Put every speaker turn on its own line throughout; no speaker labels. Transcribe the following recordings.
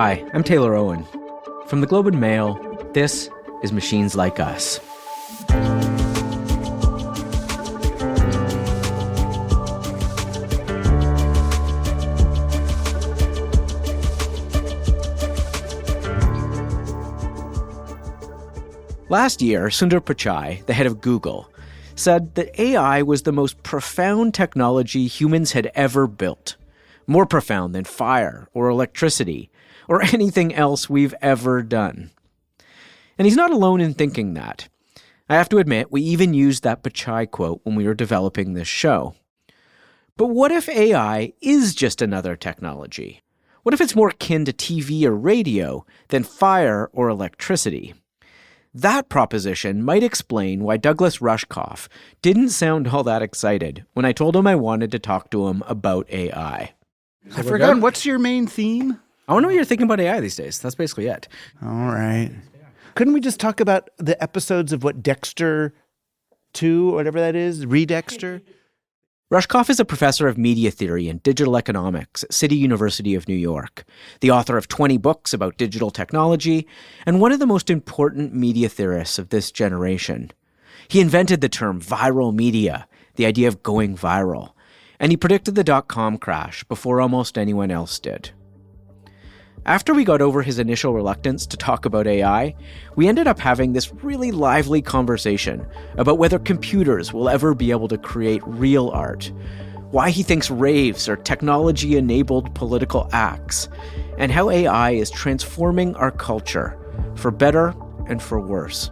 Hi, I'm Taylor Owen. From the Globe and Mail, this is Machines Like Us. Last year, Sundar Pichai, the head of Google, said that AI was the most profound technology humans had ever built. More profound than fire or electricity or anything else we've ever done. And he's not alone in thinking that. I have to admit, we even used that Pichai quote when we were developing this show. But what if AI is just another technology? What if it's more akin to TV or radio than fire or electricity? That proposition might explain why Douglas Rushkoff didn't sound all that excited when I told him I wanted to talk to him about AI.
I forgot, what's your main theme?
I want to know what you're thinking about AI these days. That's basically it.
All right. Couldn't we just talk about the episodes of what Dexter 2, or whatever that is, Dexter?
Rushkoff is a professor of media theory and digital economics at City University of New York, the author of 20 books about digital technology, and one of the most important media theorists of this generation. He invented the term viral media, the idea of going viral, and he predicted the dot-com crash before almost anyone else did. After we got over his initial reluctance to talk about AI, we ended up having this really lively conversation about whether computers will ever be able to create real art, why he thinks raves are technology-enabled political acts, and how AI is transforming our culture, for better and for worse.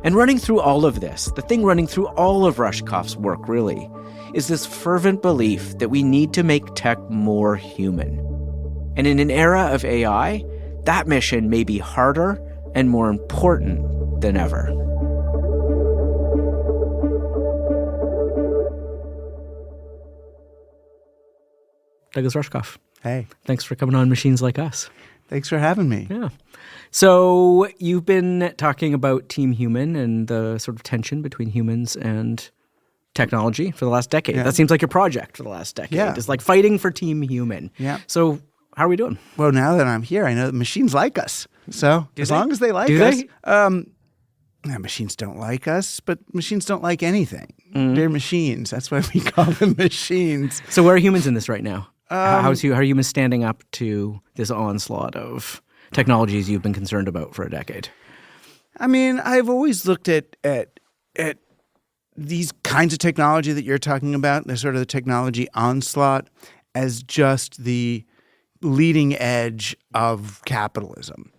And running through all of this, the thing running through all of Rushkoff's work, really, is this fervent belief that we need to make tech more human. And in an era of AI, that mission may be harder and more important than ever. Douglas Rushkoff.
Hey.
Thanks for coming on Machines Like Us.
Thanks for having me.
Yeah. So you've been talking about Team Human and the sort of tension between humans and technology for the last decade.
Yeah.
That seems like your project for the last decade.
Yeah.
It's like fighting for Team Human.
Yeah.
So how are we doing?
Well, now that I'm here, I know that machines like us. So long as they like us. Machines don't like us, but machines don't like anything. They're machines. That's why we call them machines.
So where are humans in this right now? How are humans standing up to this onslaught of technologies you've been concerned about for a decade?
I mean, I've always looked at these kinds of technology that you're talking about, the sort of the technology onslaught, as just the leading edge of capitalism.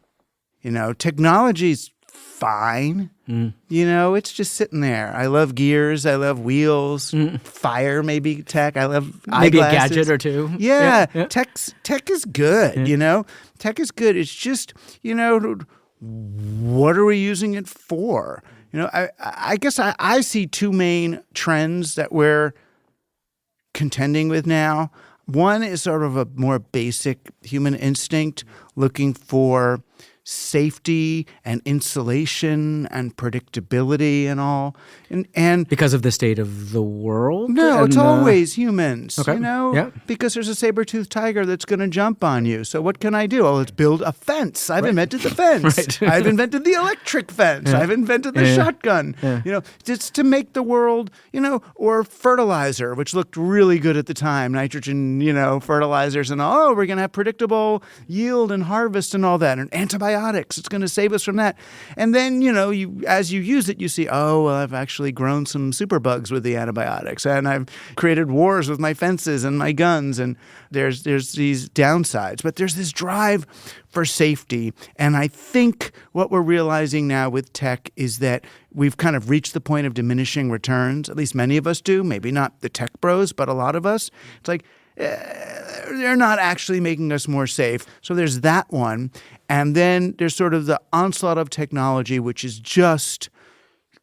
You know, technology's fine. It's just sitting there. I love gears. I love wheels. Fire, maybe tech. I love
maybe
eyeglasses.
A gadget or two.
Yeah. Tech is good, Tech is good. It's just, what are we using it for? I guess I see two main trends that we're contending with now. One is sort of a more basic human instinct, looking for safety and insulation and predictability and all. And
because of the state of the world?
No, it's always humans,
okay.
Because there's a saber-toothed tiger that's going to jump on you. So what can I do? Oh, let's build a fence. I've invented the fence.
Right.
I've invented the electric fence. I've invented the shotgun. Just to make the world, or fertilizer, which looked really good at the time, nitrogen, fertilizers and all. Oh, we're going to have predictable yield and harvest and all that. And antibiotics. It's going to save us from that. And then, as you use it, you see, oh, well, I've actually grown some superbugs with the antibiotics. And I've created wars with my fences and my guns. And there's these downsides. But there's this drive for safety. And I think what we're realizing now with tech is that we've kind of reached the point of diminishing returns. At least many of us do. Maybe not the tech bros, but a lot of us. It's like, they're not actually making us more safe. So there's that one. And then there's sort of the onslaught of technology, which is just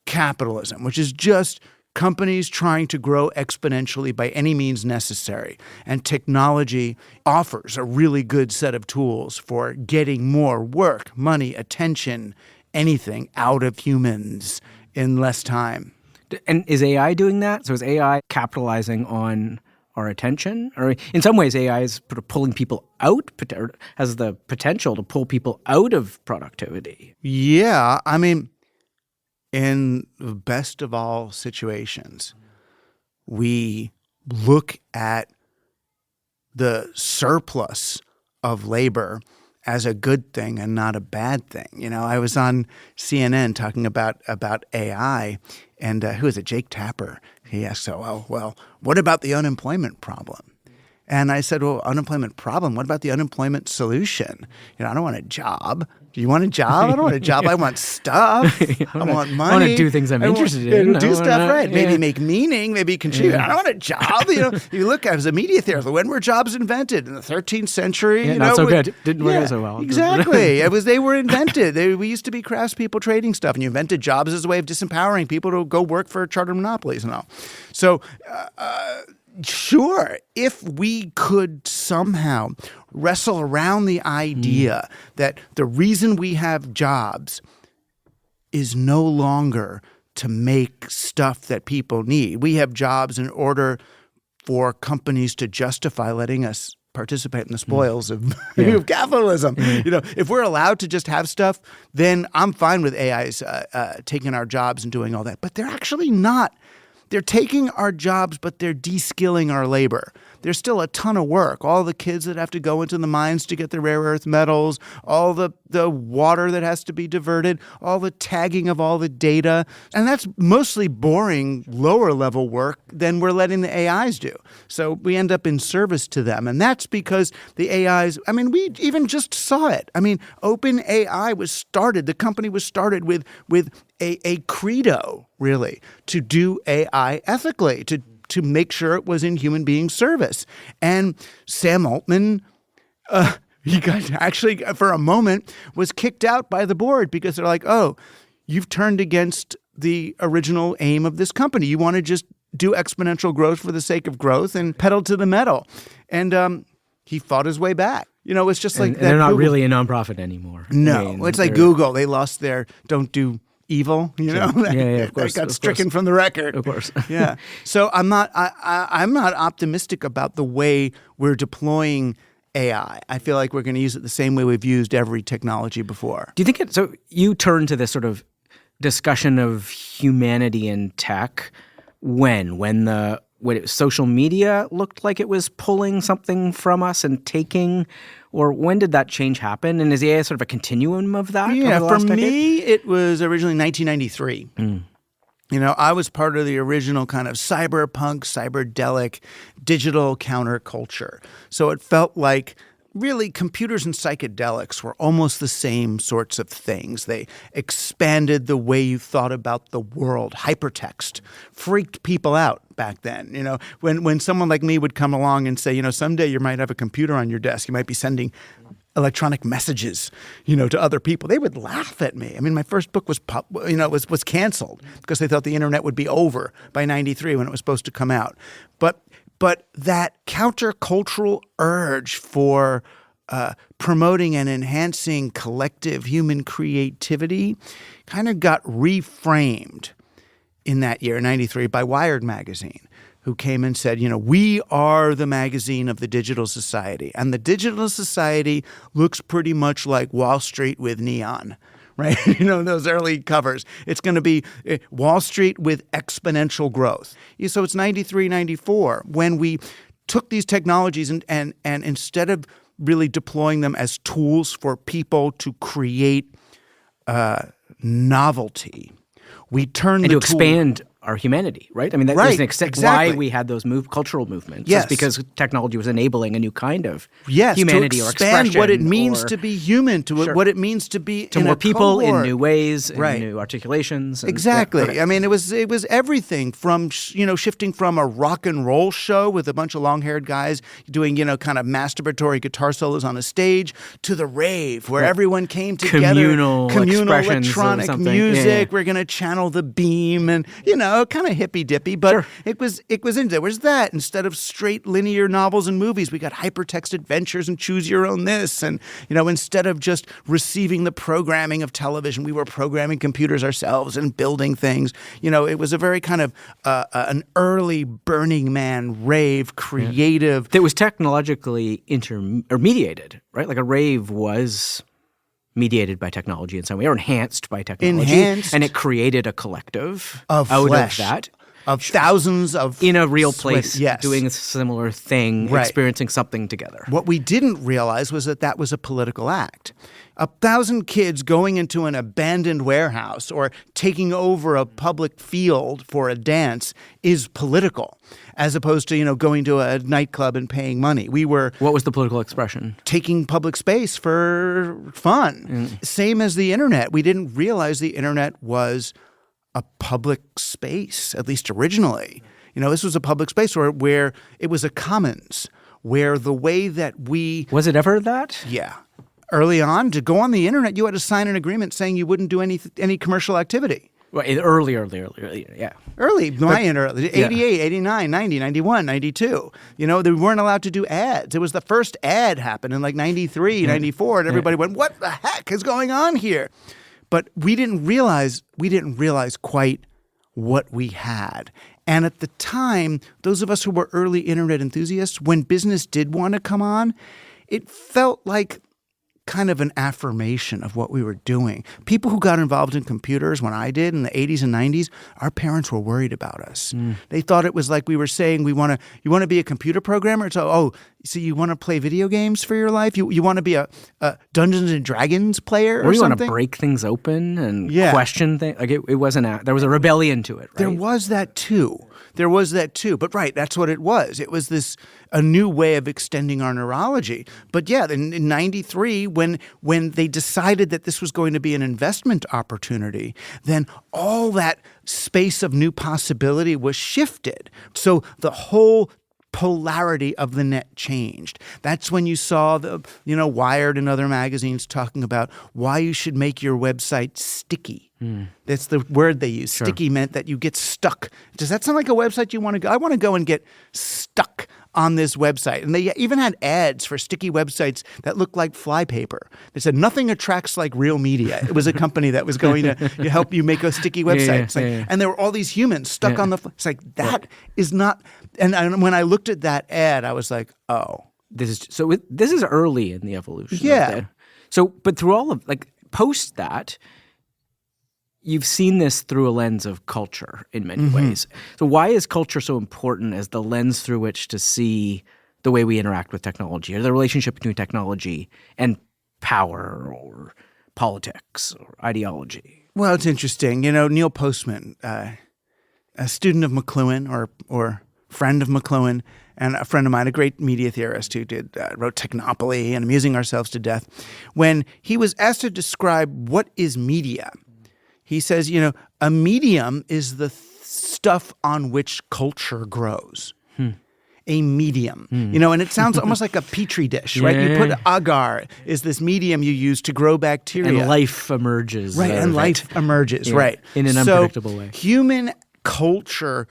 capitalism, which is just companies trying to grow exponentially by any means necessary. And technology offers a really good set of tools for getting more work, money, attention, anything out of humans in less time.
And is AI doing that? So is AI capitalizing on our attention? Or in some ways, AI is sort of pulling people out, or has the potential to pull people out of productivity.
Yeah, I mean, in the best of all situations, we look at the surplus of labor as a good thing and not a bad thing. You know, I was on CNN talking about AI, and who is it? Jake Tapper. He asked, well, what about the unemployment problem? And I said, well, unemployment problem? What about the unemployment solution? You know, I don't want a job. Do you want a job? I don't want a job. I want stuff. I want money.
I want to do things I'm interested in.
Do stuff right. Yeah. Maybe make meaning. Maybe contribute. I don't want a job. You know, you look at it as a media theorist. When were jobs invented? In the 13th century?
Yeah, not so good. Didn't work out so well.
Exactly. They were invented. We used to be craftspeople trading stuff, and you invented jobs as a way of disempowering people to go work for charter monopolies and all. So, sure, if we could somehow wrestle around the idea that the reason we have jobs is no longer to make stuff that people need. We have jobs in order for companies to justify letting us participate in the spoils of capitalism. You know, if we're allowed to just have stuff, then I'm fine with AIs taking our jobs and doing all that. But they're actually not. They're taking our jobs, but they're de-skilling our labor. There's still a ton of work. All the kids that have to go into the mines to get the rare earth metals, all the water that has to be diverted, all the tagging of all the data. And that's mostly boring, lower-level work than we're letting the AIs do. So we end up in service to them. And that's because the AIs, I mean, we even just saw it. I mean, OpenAI was started, the company was started with a credo, really, to do AI ethically, to make sure it was in human being service. And Sam Altman, he got actually, for a moment, was kicked out by the board because they're like, oh, you've turned against the original aim of this company. You want to just do exponential growth for the sake of growth and pedal to the metal. And he fought his way back. You know, it's just like
and they're not really a nonprofit anymore.
No, I mean, it's like Google. They lost their don't do evil, you know.
Of course,
that got stricken from the record.
Of course.
Yeah. So I'm not optimistic about the way we're deploying AI. I feel like we're going to use it the same way we've used every technology before.
Do you think so you turn to this sort of discussion of humanity and tech when social media looked like it was pulling something from us and taking, or when did that change happen? And is the AI sort of a continuum of that?
Yeah,
over the last
for
decade?
me, it was originally 1993. You know, I was part of the original kind of cyberpunk, cyberdelic, digital counterculture. So it felt like really computers and psychedelics were almost the same sorts of things. They expanded the way you thought about the world. Hypertext freaked people out back then. You know, when someone like me would come along and say, you know, someday you might have a computer on your desk. You might be sending electronic messages, you know, to other people. They would laugh at me. I mean, my first book was canceled because they thought the internet would be over by 93 when it was supposed to come out. But that countercultural urge for promoting and enhancing collective human creativity kind of got reframed in that year, 93, by Wired magazine, who came and said, you know, we are the magazine of the digital society. And the digital society looks pretty much like Wall Street with neon. Right? You know, those early covers. It's going to be Wall Street with exponential growth. So it's 93, 94 when we took these technologies and instead of really deploying them as tools for people to create novelty, we turned
to expand our humanity, right? I mean, there's an extent why we had those cultural movements.
Yes.
It's because technology was enabling a new kind of
humanity
or expression.
To expand what it means to be human, what it means to be
to
in
more
a
people
cohort.
in new ways, in new articulations.
Exactly. I mean, it was everything from, you know, shifting from a rock and roll show with a bunch of long-haired guys doing, you know, kind of masturbatory guitar solos on a stage to the rave where everyone came together.
Communal
electronic music.
Yeah.
We're going to channel the beam and, you know, kind of hippy dippy, but it was in there was that instead of straight linear novels and movies, we got hypertext adventures and choose your own this, and instead of just receiving the programming of television, we were programming computers ourselves and building things. It was a very kind of an early Burning Man rave, creative.
That was technologically mediated, right? Like a rave was mediated by technology in some way, or enhanced by technology. And it created a collective
of
out
flesh.
of that.
Of thousands of
in a real place,
yes.
doing a similar thing, experiencing something together.
What we didn't realize was that was a political act. 1,000 kids going into an abandoned warehouse or taking over a public field for a dance is political, as opposed to going to a nightclub and paying money.
What was the political expression?
Taking public space for fun. Same as the internet. We didn't realize the internet was a public space, at least originally. This was a public space where it was a commons, where the way that we...
Was it ever that?
Yeah. Early on, to go on the internet, you had to sign an agreement saying you wouldn't do any commercial activity.
Well, early, yeah.
Early, 88, 89, 90, 91, 92. They weren't allowed to do ads. It was the first ad happened in 93, 94, and everybody went, what the heck is going on here? But we didn't realize quite what we had. And at the time, those of us who were early internet enthusiasts, when business did want to come on, it felt like kind of an affirmation of what we were doing. People who got involved in computers when I did in the 80s and 90s, our parents were worried about us. They thought it was like we were saying, you want to be a computer programmer? So you want to play video games for your life? You want to be a Dungeons and Dragons player or
you
something?
Want to break things open and question things? Like it wasn't there was a rebellion to it, right?
There was that too. But that's what it was. It was a new way of extending our neurology. But yeah, in 93, when they decided that this was going to be an investment opportunity, then all that space of new possibility was shifted. So the whole polarity of the net changed. That's when you saw Wired and other magazines talking about why you should make your website sticky. That's the word they use. Sure. Sticky meant that you get stuck. Does that sound like a website you want to go? I want to go and get stuck on this website. And they even had ads for sticky websites that looked like flypaper. They said, nothing attracts like real media. It was a company that was going to help you make a sticky website. And there were all these humans stuck on the... It's like, that is not... And when I looked at that ad, I was like, oh.
This is early in the evolution. Yeah. But through all of... post that... You've seen this through a lens of culture in many ways. So why is culture so important as the lens through which to see the way we interact with technology, or the relationship between technology and power or politics or ideology?
Well, it's interesting. Neil Postman, a student of McLuhan or friend of McLuhan, and a friend of mine, a great media theorist who wrote Technopoly and Amusing Ourselves to Death, when he was asked to describe what is media, he says, a medium is the stuff on which culture grows. A medium, and it sounds almost like a petri dish, right? You put agar is this medium you use to grow bacteria.
And life emerges.
Right, and life emerges, right.
In an unpredictable way.
Human culture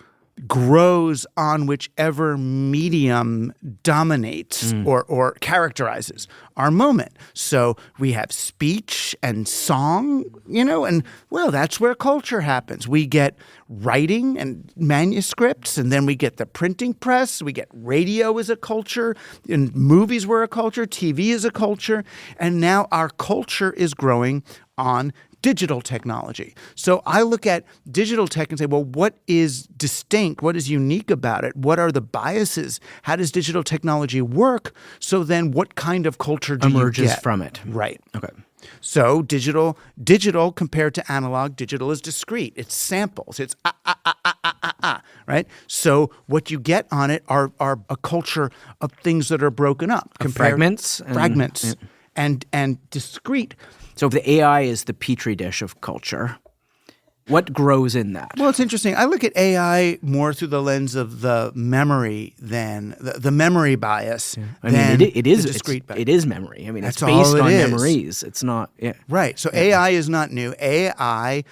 grows on whichever medium dominates or characterizes our moment. So we have speech and song, and that's where culture happens. We get writing and manuscripts, and then we get the printing press. We get radio as a culture, and movies were a culture, TV is a culture, and now our culture is growing on digital technology. So I look at digital tech and say, well, what is distinct? What is unique about it? What are the biases? How does digital technology work? So then what kind of culture do you get?
Emerges from it.
Right.
Okay.
So digital compared to analog, digital is discrete. It's samples. It's right? So what you get on it are a culture of things that are broken up.
Fragments.
And discrete.
So if the AI is the petri dish of culture, what grows in that?
Well, it's interesting. I look at AI more through the lens of the memory than the memory bias.
Yeah. It is
discrete bias.
It is memory. I mean,
That's
it's based
all
on
is.
memories. It's not. Yeah.
Right. So AI is not new. AI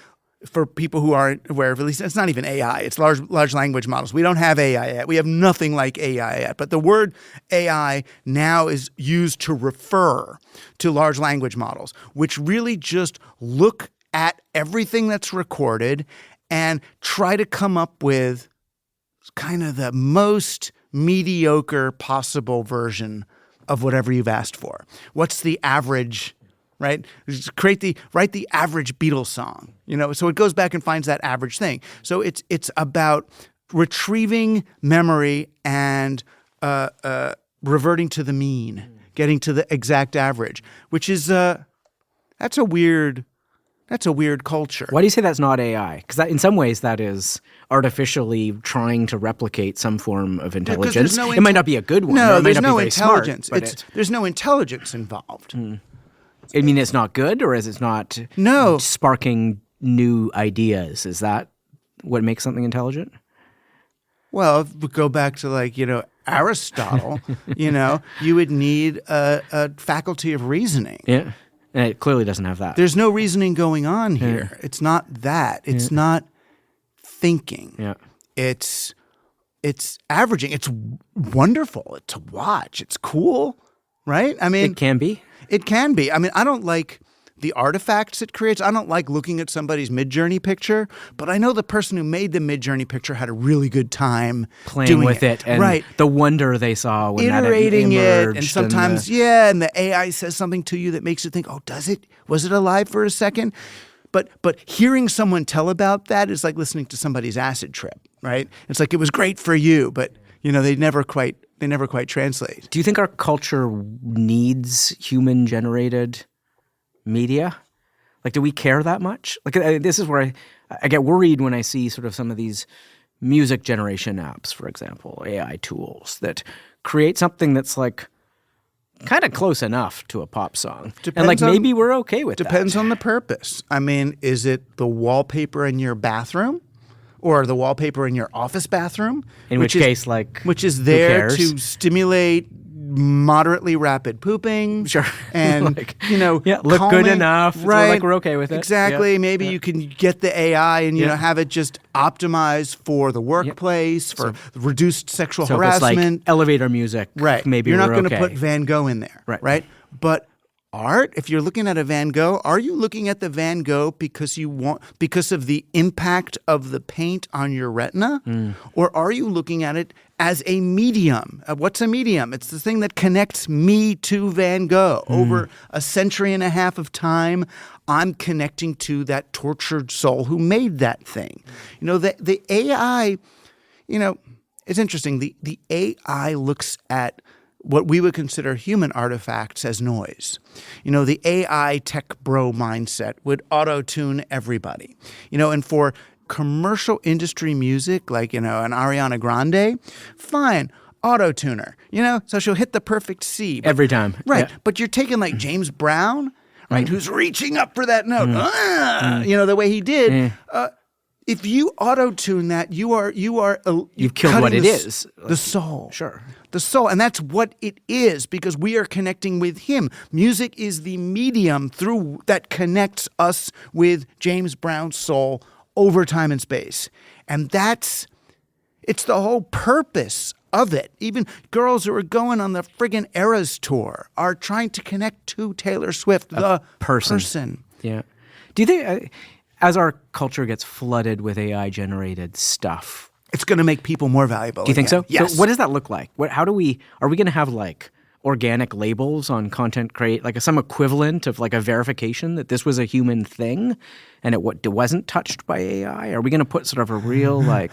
for people who aren't aware of, at least it's not even AI, it's large language models. We don't have AI yet. We have nothing like AI yet. But the word AI now is used to refer to large language models, which really just look at everything that's recorded and try to come up with kind of the most mediocre possible version of whatever you've asked for. What's the average, right? Write the average Beatles song, So it goes back and finds that average thing. So it's about retrieving memory and reverting to the mean, getting to the exact average, which is that's a weird culture.
Why do you say that's not AI? Because in some ways that is artificially trying to replicate some form of intelligence. It might not be a good one.
No, there's
not
no
be very
intelligence.
Smart,
there's no intelligence involved.
I mean, it's not good, or is it not sparking new ideas? Is that what makes something intelligent?
Well, if we go back to Aristotle, you would need a faculty of reasoning.
Yeah. And it clearly doesn't have that.
There's no reasoning going on here. Yeah. It's not that. It's not thinking.
Yeah.
It's averaging. It's wonderful to watch. It's cool, right? I mean,
it can be.
It can be. I mean, I don't like the artifacts it creates. I don't like looking at somebody's Midjourney picture, but I know the person who made the Midjourney picture had a really good time
playing with it and the wonder they saw when
iterating
that emerged.
It, and sometimes and the AI says something to you that makes you think, oh, does it? Was it alive for a second? But hearing someone tell about that is like listening to somebody's acid trip, right? It's like it was great for you, but they never quite translate.
Do you think our culture needs human-generated media? Like, do we care that much? Like, this is where I get worried when I see sort of some of these music generation apps, for example, AI tools that create something that's like kind of close enough to a pop song. Maybe we're okay with that.
Depends on the purpose. I mean, is it the wallpaper in your bathroom or the wallpaper in your office bathroom?
Which
is there to stimulate moderately rapid pooping.
Sure.
And,
look
calming,
good enough.
Right.
So we're okay with it.
Exactly. Yeah. Maybe you can get the AI and, have it just optimized for the workplace, for reduced sexual harassment.
If it's like elevator music.
Right.
Maybe
you're not
going
to put Van Gogh in there. Right. But art, if you're looking at a Van Gogh, are you looking at the Van Gogh because of the impact of the paint on your retina? Or are you looking at it as a medium? What's a medium? It's the thing that connects me to Van Gogh. Over a century and a half of time, I'm connecting to that tortured soul who made that thing. The AI, it's interesting. The AI looks at what we would consider human artifacts as noise. The AI tech bro mindset would auto-tune everybody. And for commercial industry music, like, an Ariana Grande, fine, auto-tuner, so she'll hit the perfect C.
Every time.
Right.
Yeah.
But you're taking like James Brown, right, who's reaching up for that note, the way he did. If you auto-tune that, you've
killed what it is.
The soul.
Sure.
The soul. And that's what it is, because we are connecting with him. Music is the medium that connects us with James Brown's soul over time and space. And it's the whole purpose of it. Even girls who are going on the friggin' Eras tour are trying to connect to Taylor Swift, the person.
Yeah. Do you think, as our culture gets flooded with AI-generated stuff,
it's going to make people more valuable?
Do you think so?
Yes.
So what does that look like? Are we going to have like organic labels on content like some equivalent of like a verification that this was a human thing and it wasn't touched by AI? Are we going to put sort of a real like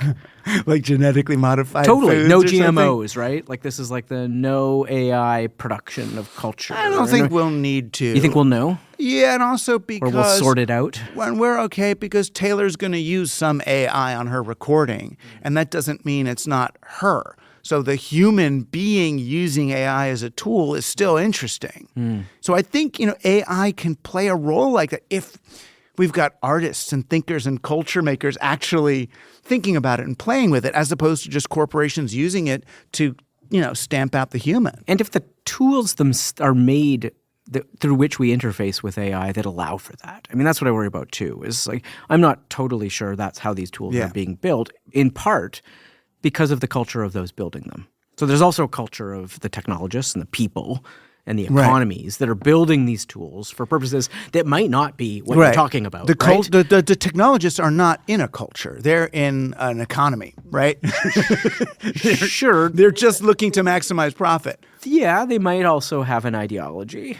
genetically modified
totally
foods
no
or
GMOs,
something?
right? Like this is like the no AI production of culture.
I don't think we'll need to.
You think we'll know?
Yeah, and also because
or we'll sort it out.
When we're okay, because Taylor's going to use some AI on her recording, and that doesn't mean it's not her. So the human being using AI as a tool is still interesting. So I think, AI can play a role like that if we've got artists and thinkers and culture makers actually thinking about it and playing with it, as opposed to just corporations using it to, stamp out the human.
And if the tools are made through which we interface with AI that allow for that. I mean, that's what I worry about too, is like, I'm not totally sure that's how these tools are being built, in part because of the culture of those building them. So there's also a culture of the technologists and the people and the economies that are building these tools for purposes that might not be what you're talking about.
The technologists are not in a culture. They're in an economy, right?
Sure.
They're just looking to maximize profit.
Yeah, they might also have an ideology.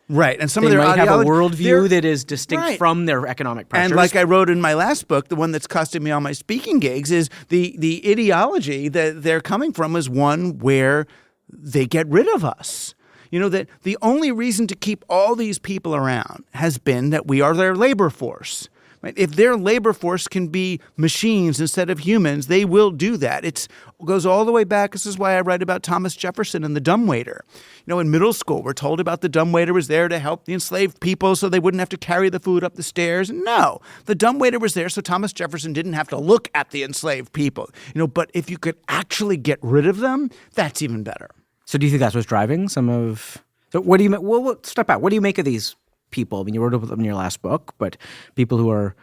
Right. And some
they
of their
might have a
ideology,
worldview that is distinct from their economic pressures.
And like I wrote in my last book, the one that's costing me all my speaking gigs, is the ideology that they're coming from is one where they get rid of us. You know, that the only reason to keep all these people around has been that we are their labor force. Right? If their labor force can be machines instead of humans, they will do that. It goes all the way back. This is why I write about Thomas Jefferson and the dumbwaiter. You know, in middle school, we're told about the dumbwaiter was there to help the enslaved people so they wouldn't have to carry the food up the stairs. No, the dumbwaiter was there so Thomas Jefferson didn't have to look at the enslaved people. You know, but if you could actually get rid of them, that's even better.
So do you think that's what's driving some of – so what do you – well, step out. What do you make of these people? I mean, you wrote about them in your last book, but people who are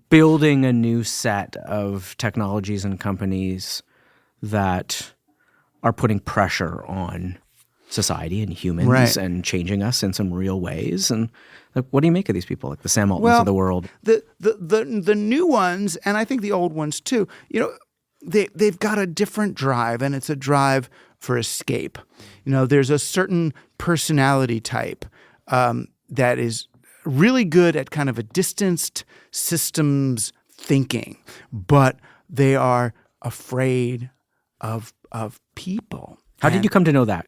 building a new set of technologies and companies that are putting pressure on society and humans and changing us in some real ways. And like, what do you make of these people, like the Sam Altmans of the world?
The new ones, and I think the old ones too, you know, they've got a different drive, and it's a drive for escape. You know, there's a certain personality type that is really good at kind of a distanced systems thinking, but they are afraid of people.
How did you come to know that?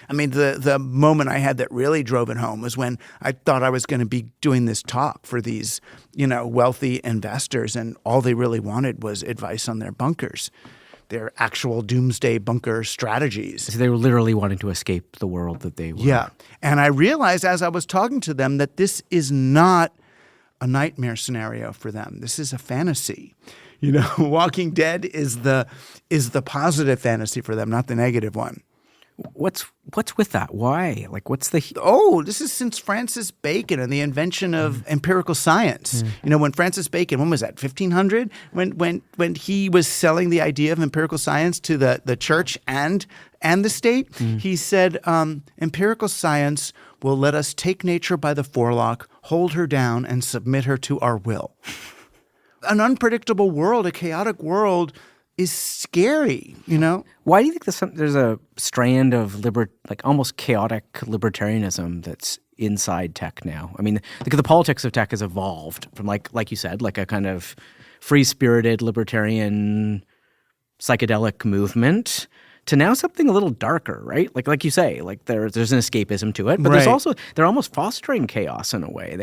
I mean, the moment I had that really drove it home was when I thought I was going to be doing this talk for these, you know, wealthy investors, and all they really wanted was advice on their bunkers, their actual doomsday bunker strategies.
So they were literally wanting to escape the world that they were.
Yeah. And I realized as I was talking to them that this is not a nightmare scenario for them. This is a fantasy. You know, Walking Dead is the positive fantasy for them, not the negative one.
What's with that? Why? Like, what's the...
This is since Francis Bacon and the invention of empirical science. You know, when Francis Bacon, when was that, 1500? When he was selling the idea of empirical science to the church and the state, he said, empirical science will let us take nature by the forelock, hold her down, and submit her to our will. An unpredictable world, a chaotic world, is scary, you know?
Why do you think there's a strand of almost chaotic libertarianism that's inside tech now? I mean, because the politics of tech has evolved from like you said, like a kind of free-spirited libertarian psychedelic movement to now something a little darker, right? Like you say, like there's an escapism to it, but there's also they're almost fostering chaos in a way.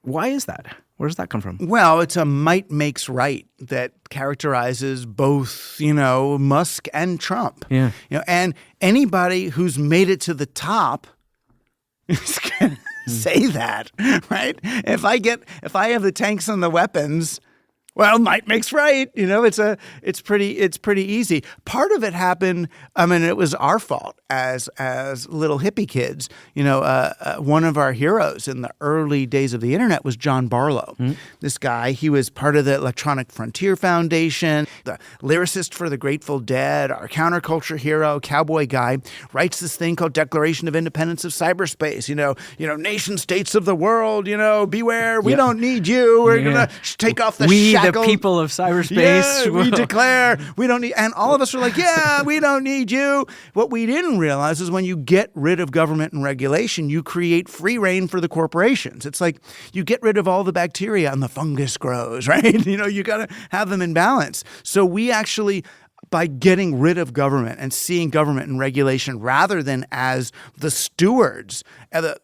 Why is that? Where does that come from?
Well, it's a might makes right that characterizes both, you know, Musk and Trump.
Yeah.
You know, and anybody who's made it to the top is going to say that, right? If I have the tanks and the weapons, well, might makes right. You know, it's pretty easy. Part of it happened. I mean, it was our fault as little hippie kids. You know, one of our heroes in the early days of the internet was John Barlow. This guy, he was part of the Electronic Frontier Foundation, the lyricist for the Grateful Dead, our counterculture hero, cowboy guy, writes this thing called Declaration of Independence of Cyberspace. You know, nation states of the world. You know, beware. We don't need you. We're gonna take off the shackles.
The people of cyberspace.
Yeah, we declare we don't need, and all of us are like, yeah, we don't need you. What we didn't realize is when you get rid of government and regulation, you create free reign for the corporations. It's like you get rid of all the bacteria and the fungus grows, right? You know, you got to have them in balance. So we actually, by getting rid of government and seeing government and regulation rather than as the stewards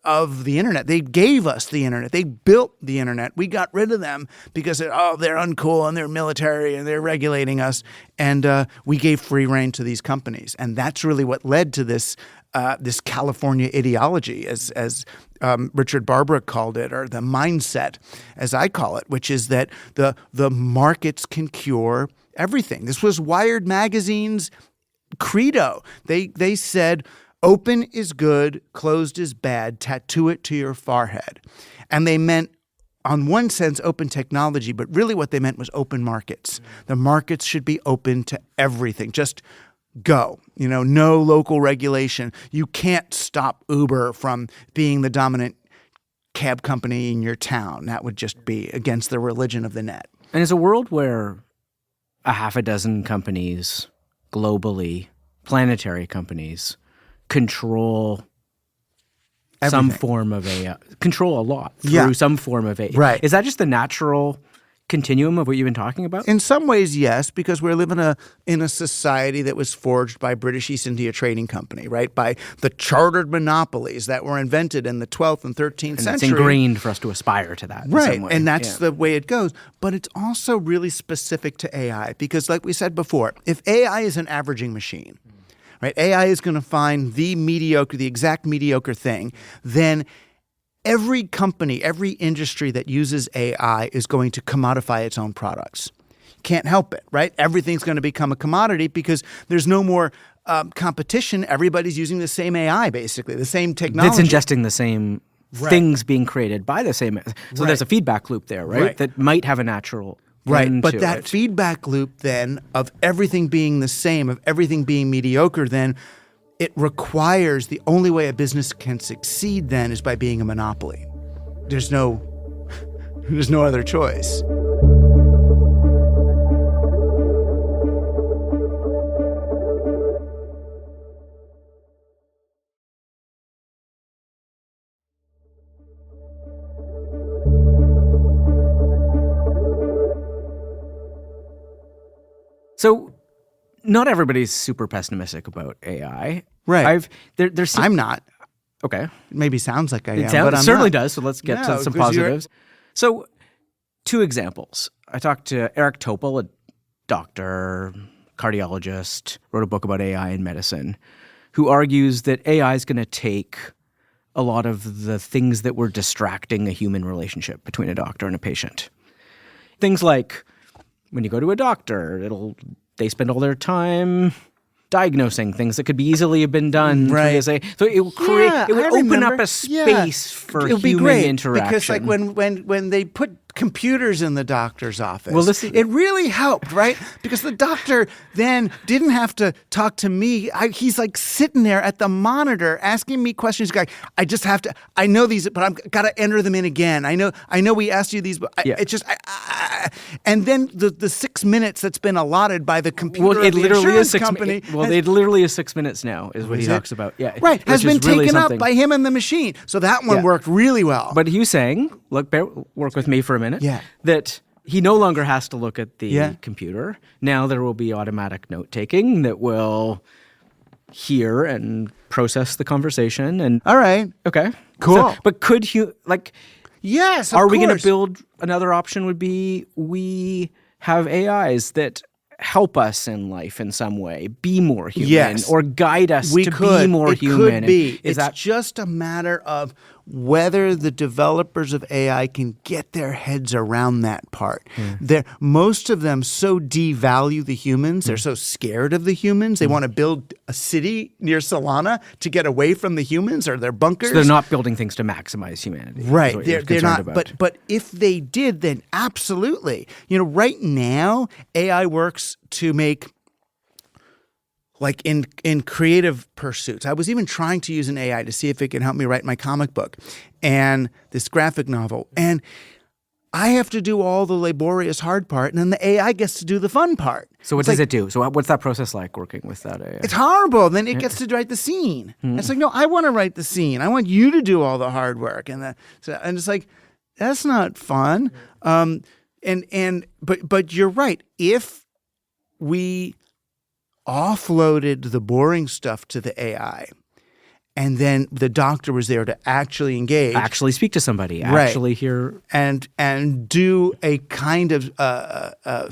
of the internet. They gave us the internet. They built the internet. We got rid of them because they're uncool and they're military and they're regulating us. And we gave free rein to these companies. And that's really what led to this California ideology, as Richard Barbrook called it, or the mindset, as I call it, which is that the markets can cure everything. This was Wired Magazine's credo. They said, open is good, closed is bad, tattoo it to your forehead. And they meant, on one sense, open technology, but really what they meant was open markets. The markets should be open to everything. Just go. No local regulation. You can't stop Uber from being the dominant cab company in your town. That would just be against the religion of the net.
And it's a world where a half a dozen companies globally, planetary companies, control
everything.
Some form of AI, control a lot through some form of AI.
Right.
Is that just the natural continuum of what you've been talking about?
In some ways, yes, because we're living in a society that was forged by British East India Trading Company, right? By the chartered monopolies that were invented in the 12th and 13th century.
It's ingrained for us to aspire to that.
Right,
in some way.
and that's the way it goes. But it's also really specific to AI because, like we said before, if AI is an averaging machine, right? AI is going to find the exact mediocre thing. Then every company, every industry that uses AI is going to commodify its own products. Can't help it, right? Everything's going to become a commodity because there's no more competition. Everybody's using the same AI, basically, the same technology.
It's ingesting the same things being created by the same. So there's a feedback loop there, right? That might have a natural.
Right, but that feedback loop then of everything being the same, of everything being mediocre, then it requires the only way a business can succeed then is by being a monopoly. There's no other choice.
So, not everybody's super pessimistic about AI.
Right.
I'm
not.
Okay.
It maybe sounds like I am,
but
I'm
it certainly
not.
does. So let's get to some positives. So, 2 examples. I talked to Eric Topol, a doctor, cardiologist, wrote a book about AI in medicine, who argues that AI is going to take a lot of the things that were distracting a human relationship between a doctor and a patient. Things like when you go to a doctor, they spend all their time diagnosing things that could be easily have been done.
Right.
So it would open up a space for human interaction.
Because like when they put computers in the doctor's office, it really helped, right? Because the doctor then didn't have to talk to me. He's like sitting there at the monitor asking me questions. I know these, but I've got to enter them in again. I know we asked you these, but and then the 6 minutes that's been allotted by the computer of the insurance company.
It literally is 6 minutes now, is what he talks about. Yeah,
right, has been taken up by him and the machine. So that one worked really well.
But he was saying, work with me for a minute. That he no longer has to look at the computer. Now there will be automatic note-taking that will hear and process the conversation. And
all right.
Okay.
Cool.
But could you,
yes, of
are
course.
we going to build, another option would be we have AIs that help us in life in some way, be more human, or guide us be more human.
Could be. It's just a matter of whether the developers of AI can get their heads around that part. Most of them so devalue the humans. They're so scared of the humans. They want to build a city near Solana to get away from the humans or their bunkers.
So they're not building things to maximize humanity.
Right. They're not. But if they did, then absolutely. Right now, AI works to make, like in creative pursuits. I was even trying to use an AI to see if it can help me write my comic book and this graphic novel. And I have to do all the laborious hard part, and then the AI gets to do the fun part.
So what does it do? So what's that process like working with that AI?
It's horrible. Then it gets to write the scene. It's like, no, I want to write the scene. I want you to do all the hard work. And it's like, that's not fun. But you're right. If we offloaded the boring stuff to the AI, and then the doctor was there to actually engage,
actually speak to somebody, actually hear,
and do a kind of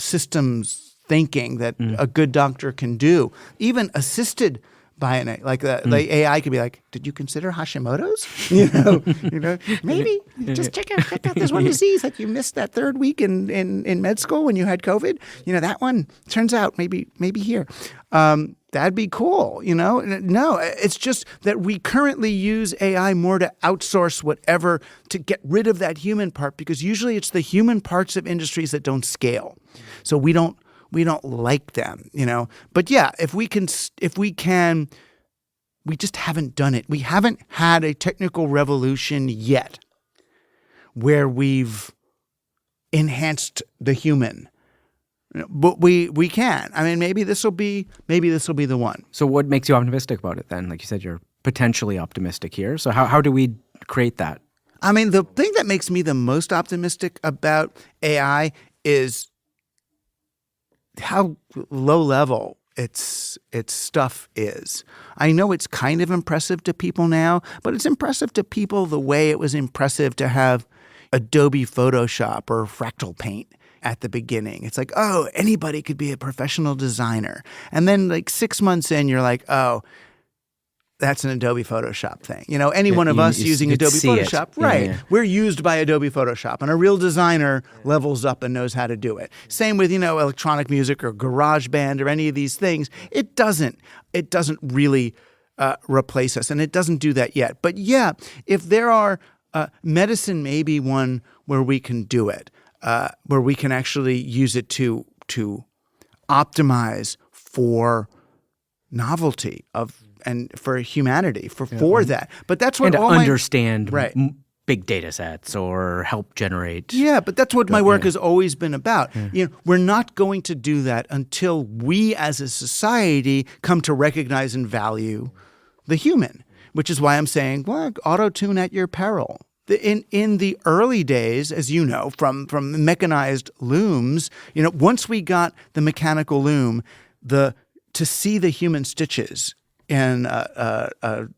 systems thinking that a good doctor can do, even assisted by an AI. Like the AI could be like, "Did you consider Hashimoto's? Maybe just check out this one disease that you missed that 3rd week in med school when you had COVID. That one turns out maybe here." that'd be cool, No, it's just that we currently use AI more to outsource whatever, to get rid of that human part, because usually it's the human parts of industries that don't scale. So we don't like them, But yeah, if we can, we just haven't done it. We haven't had a technical revolution yet where we've enhanced the human. But we can. I mean, maybe this will be the one.
So what makes you optimistic about it then? Like you said, you're potentially optimistic here. So how do we create that?
I mean, the thing that makes me the most optimistic about AI is how low level its stuff is. I know it's kind of impressive to people now, but it's impressive to people the way it was impressive to have Adobe Photoshop or Fractal Paint at the beginning. It's like, oh, anybody could be a professional designer. And then like 6 months in, you're like, oh, that's an Adobe Photoshop thing. Any one of us using Adobe Photoshop, right? Yeah. We're used by Adobe Photoshop, and a real designer levels up and knows how to do it. Same with, electronic music or GarageBand or any of these things. It doesn't really replace us, and it doesn't do that yet. But yeah, if there are medicine may be one where we can do it, where we can actually use it to optimize for novelty and for humanity, for that. But that's what
and to understand big data sets or help generate.
Yeah, but that's what my work has always been about. Yeah. We're not going to do that until we as a society come to recognize and value the human, which is why I'm saying, well, auto-tune at your peril. In the early days, as you know, from mechanized looms, once we got the mechanical loom, to see the human stitches in a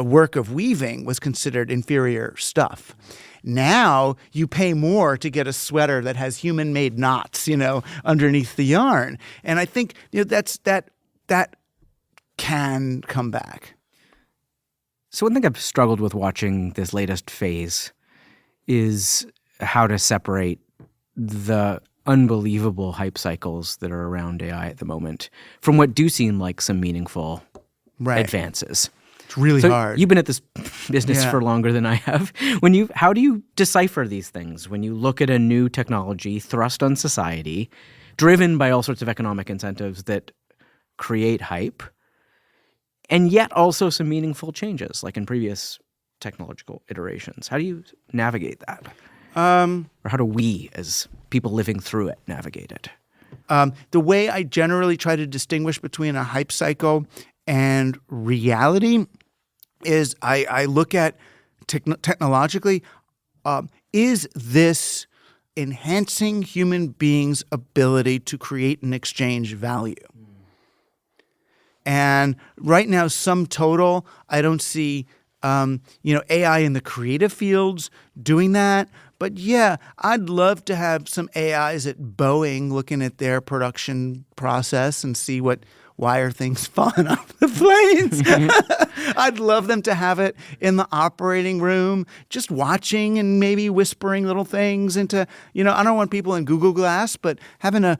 work of weaving was considered inferior stuff. Now you pay more to get a sweater that has human-made knots, underneath the yarn, and I think that can come back.
So one thing I've struggled with watching this latest phase is how to separate the unbelievable hype cycles that are around AI at the moment from what do seem like some meaningful advances.
It's really hard.
You've been at this business for longer than I have. How do you decipher these things when you look at a new technology thrust on society, driven by all sorts of economic incentives that create hype, and yet also some meaningful changes, like in previous technological iterations? How do you navigate that? Or how do we, as people living through it, navigate it?
The way I generally try to distinguish between a hype cycle and reality is I look at technologically, is this enhancing human beings' ability to create and exchange value? And right now, sum total, I don't see AI in the creative fields doing that. But yeah, I'd love to have some AIs at Boeing looking at their production process and see why are things falling off the planes. I'd love them to have it in the operating room, just watching and maybe whispering little things into, I don't want people in Google Glass, but having a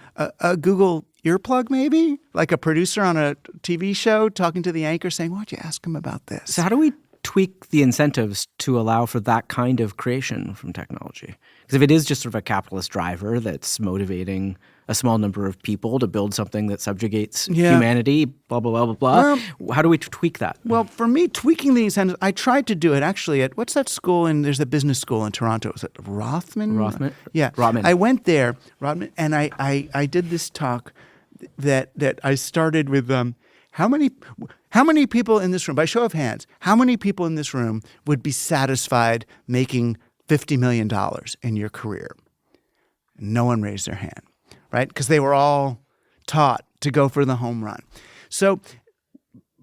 Google earplug maybe, like a producer on a TV show talking to the anchor saying, why don't you ask him about this?
So how do we tweak the incentives to allow for that kind of creation from technology? Because if it is just sort of a capitalist driver that's motivating a small number of people to build something that subjugates humanity, blah, blah, blah, blah, blah, how do we tweak that?
Well, for me, tweaking the incentives, I tried to do it actually at, what's that school there's a business school in Toronto. Is it Rothman? Yeah.
Rotman.
I went there, Rotman, and I did this talk that I started with how many people in this room, by show of hands, how many people in this room would be satisfied making $50 million in your career? No one raised their hand, right? Because they were all taught to go for the home run. So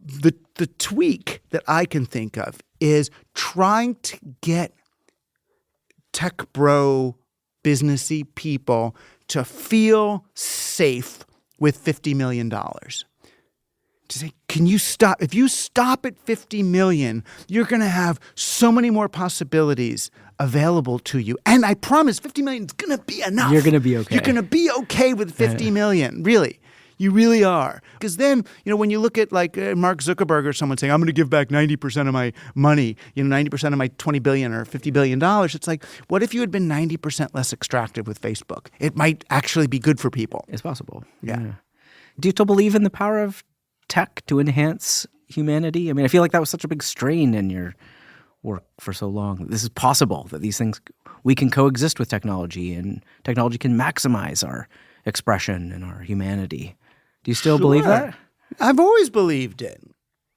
the tweak that I can think of is trying to get tech bro, businessy people to feel safe with $50 million. To say, can you stop? If you stop at 50 million, you're going to have so many more possibilities available to you. And I promise 50 million is going to be enough.
You're going to be okay.
You're going to be okay with 50 million. Really. You really are. Because then, when you look at like Mark Zuckerberg or someone saying, I'm going to give back 90% of my money, 90% of my $20 billion or $50 billion, it's like, what if you had been 90% less extractive with Facebook? It might actually be good for people.
It's possible.
Yeah.
Do you still believe in the power of tech to enhance humanity? I mean, I feel like that was such a big strain in your work for so long. This is possible, that these things, we can coexist with technology, and technology can maximize our expression and our humanity. Do you still believe that?
I've always believed it.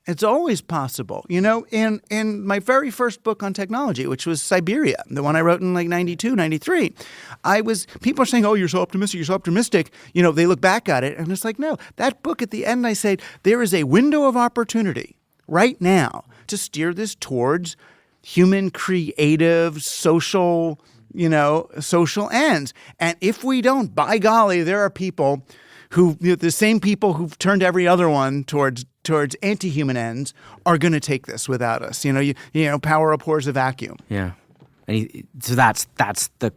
It's always possible. In my very first book on technology, which was Siberia, the one I wrote in like 92, 93, people are saying, oh, you're so optimistic. They look back at it and it's like, no, that book at the end, I say, there is a window of opportunity right now to steer this towards human, creative, social ends. And if we don't, by golly, there are people who, the same people who've turned every other one towards anti-human ends are going to take this without us. Power abhors a vacuum.
Yeah. So that's the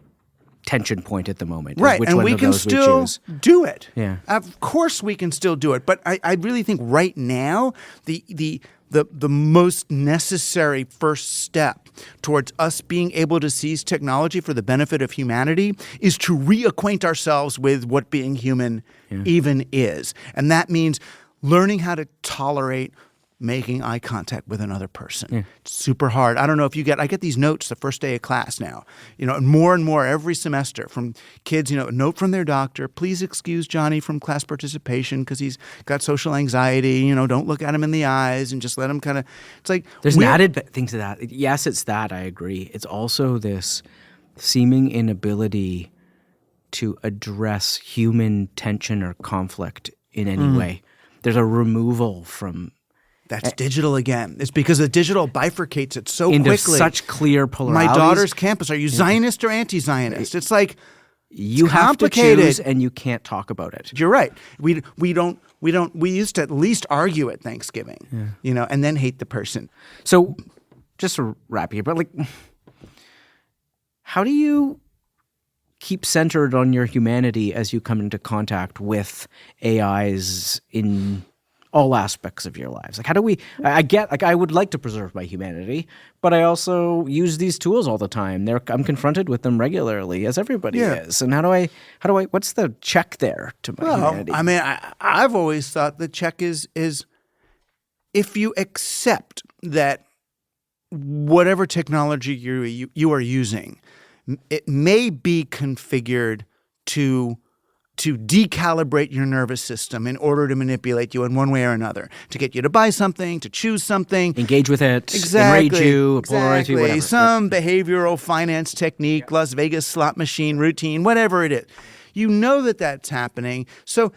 tension point at the moment.
Right.
Which
and
one
we
of
can
those
still
we choose.
do it.
Yeah.
Of course we can still do it. But I really think right now, the most necessary first step towards us being able to seize technology for the benefit of humanity is to reacquaint ourselves with what being human even is. And that means learning how to tolerate making eye contact with another person. Yeah. It's super hard. I don't know if I get these notes the first day of class now, and more every semester from kids, a note from their doctor, please excuse Johnny from class participation because he's got social anxiety, don't look at him in the eyes and just let him kind of, it's like.
There's an added thing to that. Yes, it's that, I agree. It's also this seeming inability to address human tension or conflict in any way. There's a removal from.
That's digital again. It's because the digital bifurcates it so
into
quickly.
Such clear polarities.
My daughter's campus. Are you Zionist or anti-Zionist? It's like
you have to choose, and you can't talk about it.
You're right. We used to at least argue at Thanksgiving, and then hate the person.
So, just to wrap here, but how do you keep centered on your humanity as you come into contact with AIs in all aspects of your lives? How do we, I would like to preserve my humanity, but I also use these tools all the time. I'm confronted with them regularly, as everybody is. And how do I, what's the check there to my humanity?
I mean, I've always thought the check is if you accept that whatever technology you are using, it may be configured to decalibrate your nervous system in order to manipulate you in one way or another, to get you to buy something, to choose something.
Engage with it,
exactly,
enrage you, polarize you, whatever.
Some behavioral finance technique, Las Vegas slot machine routine, whatever it is. You know that that's happening, so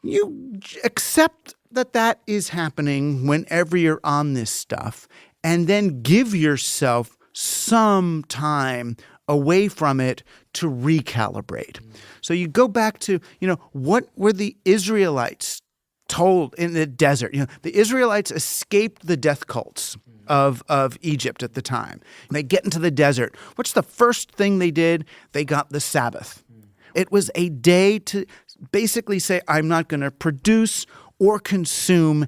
you accept that is happening whenever you're on this stuff, and then give yourself some time away from it to recalibrate. So you go back to, what were the Israelites told in the desert? The Israelites escaped the death cults of Egypt at the time. They get into the desert. What's the first thing they did? They got the Sabbath. It was a day to basically say, I'm not going to produce or consume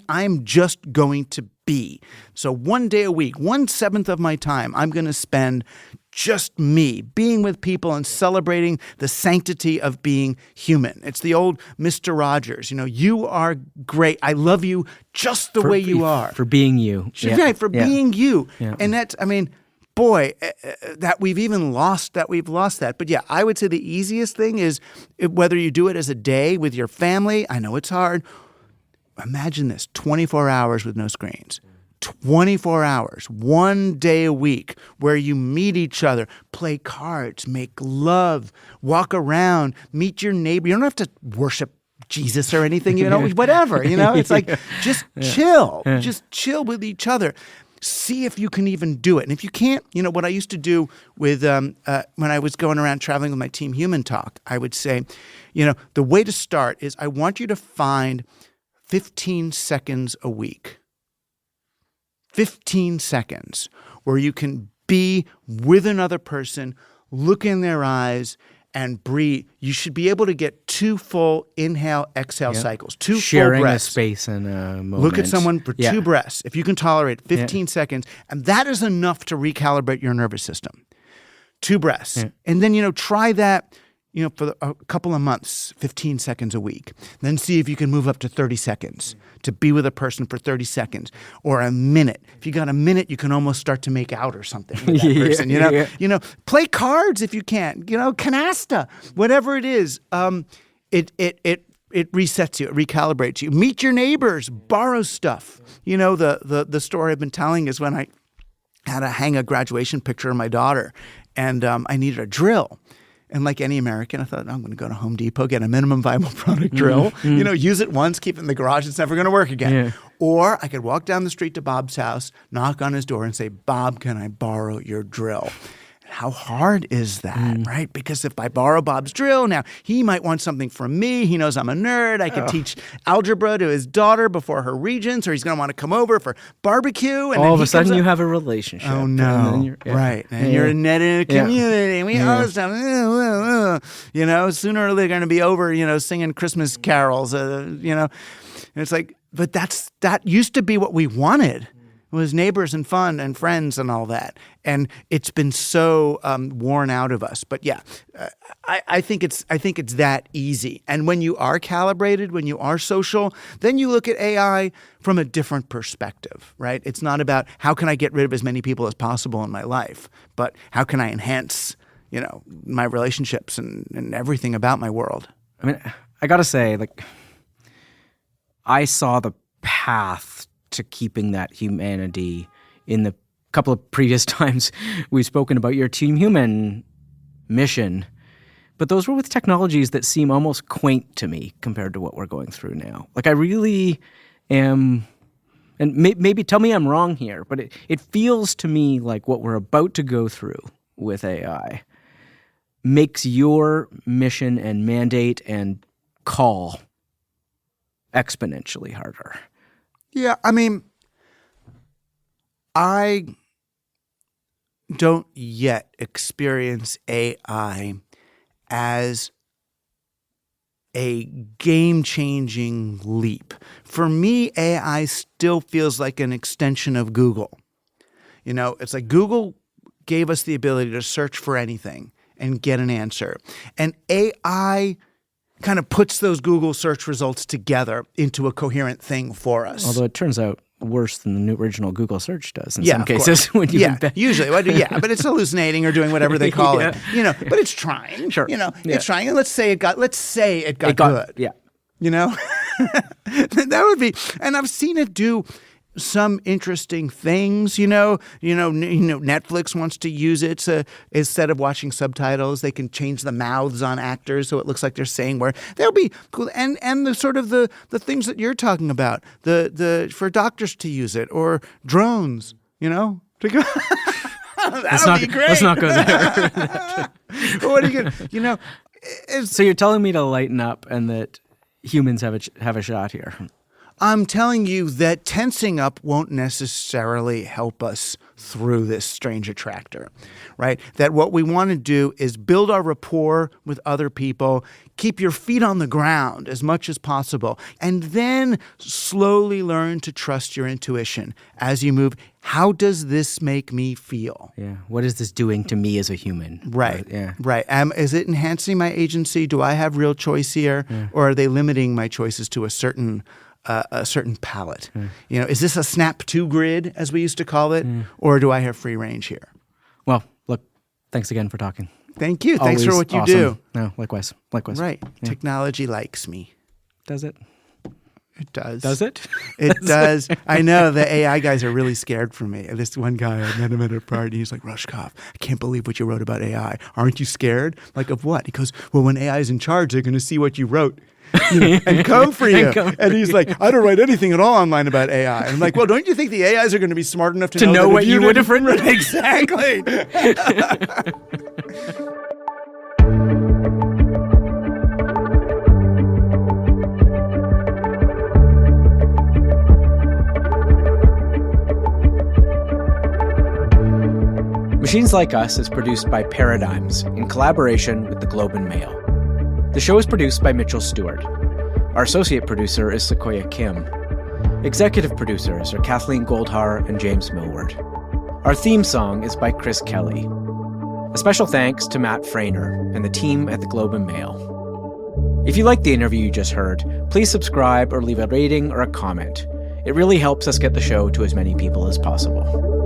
I'm just going to be. So one day a week, 1/7 of my time, I'm going to spend just me, being with people and celebrating the sanctity of being human. It's the old Mr. Rogers, you are great. I love you just the way you are.
For being you.
Right, being you.
Yeah.
And that's, boy, that we've lost that. But yeah, I would say the easiest thing is whether you do it as a day with your family. I know it's hard. Imagine this, 24 hours with no screens. 24 hours, one day a week, where you meet each other, play cards, make love, walk around, meet your neighbor. You don't have to worship Jesus or anything, whatever, It's like, just chill. Yeah. Just chill with each other. See if you can even do it. And if you can't, what I used to do with when I was going around traveling with my Team Human Talk, I would say, the way to start is I want you to find 15 seconds a week. 15 seconds where you can be with another person, look in their eyes, and breathe. You should be able to get 2 full inhale, exhale cycles, 2
Sharing
full breaths.
a space and a moment.
Look at someone for 2 breaths. If you can tolerate 15 seconds, and that is enough to recalibrate your nervous system. 2 breaths. Yeah. And then, try that, for a couple of months, 15 seconds a week. Then see if you can move up to 30 seconds to be with a person for 30 seconds or a minute. If you got a minute, you can almost start to make out or something with that person. Play cards if you can. Canasta, whatever it is. It resets you, it recalibrates you. Meet your neighbors, borrow stuff. The story I've been telling is when I had to hang a graduation picture of my daughter, and I needed a drill. And like any American, I thought, I'm going to go to Home Depot, get a minimum viable product drill, use it once, keep it in the garage, it's never going to work again. Yeah. Or I could walk down the street to Bob's house, knock on his door and say, Bob, can I borrow your drill? How hard is that, right? Because if I borrow Bob's drill, now he might want something from me. He knows I'm a nerd. I could teach algebra to his daughter before her regents, or he's going to want to come over for barbecue. And
all of a sudden you have a relationship.
Oh, no. Right. And you're in a community. And we all stuff. Sooner or later they're going to be over, singing Christmas carols, And it's like, but that used to be what we wanted. It was neighbors and fun and friends and all that. And it's been so worn out of us. But I think it's that easy. And when you are calibrated, when you are social, then you look at AI from a different perspective, right? It's not about how can I get rid of as many people as possible in my life, but how can I enhance, my relationships and everything about my world.
I mean, I got to say, I saw the path to keeping that humanity in the couple of previous times we've spoken about your Team Human mission. But those were with technologies that seem almost quaint to me compared to what we're going through now. I really am, and maybe tell me I'm wrong here, but it feels to me like what we're about to go through with AI makes your mission and mandate and call exponentially harder.
Yeah, I mean, I don't yet experience AI as a game-changing leap. For me, AI still feels like an extension of Google. It's like Google gave us the ability to search for anything and get an answer. And AI kind of puts those Google search results together into a coherent thing for us.
Although it turns out worse than the original Google search does in some cases. When you
usually. But it's hallucinating or doing whatever they call it. But it's trying.
Sure.
It's trying. And let's say it got good.
Yeah.
That would be, and I've seen it do some interesting things. Netflix wants to use it to, instead of watching subtitles, they can change the mouths on actors so it looks like they're saying where. That'll be cool. And the sort of the things that you're talking about, the for doctors to use it, or drones, to go. That'll be great.
Let's not go there.
What are you gonna,
So you're telling me to lighten up and that humans have a shot here.
I'm telling you that tensing up won't necessarily help us through this strange attractor, right? That what we want to do is build our rapport with other people, keep your feet on the ground as much as possible, and then slowly learn to trust your intuition as you move. How does this make me feel?
Yeah. What is this doing to me as a human?
Right. Right. Is it enhancing my agency? Do I have real choice here? Yeah. Or are they limiting my choices to a certain palette? Is this a snap to grid, as we used to call it, or do I have free range here?
Well, look, thanks again for talking.
Thank you. Thanks for what you
awesome.
do.
No, likewise.
Right.
Yeah.
Technology likes me.
Does it?
It does.
Does it?
It does. I know the AI guys are really scared for me. This one guy, I met him at a party. He's like, Rushkoff, I can't believe what you wrote about AI. Aren't you scared? Like, of what? He goes, well, when AI is in charge, they're going to see what you wrote. And come for you. And he's like, I don't write anything at all online about AI. And I'm like, well, don't you think the AIs are going to be smart enough to know
what you would have written?
Exactly.
Machines Like Us is produced by Paradigms in collaboration with the Globe and Mail. The show is produced by Mitchell Stewart. Our associate producer is Sequoia Kim. Executive producers are Kathleen Goldhar and James Millward. Our theme song is by Chris Kelly. A special thanks to Matt Frainer and the team at the Globe and Mail. If you liked the interview you just heard, please subscribe or leave a rating or a comment. It really helps us get the show to as many people as possible.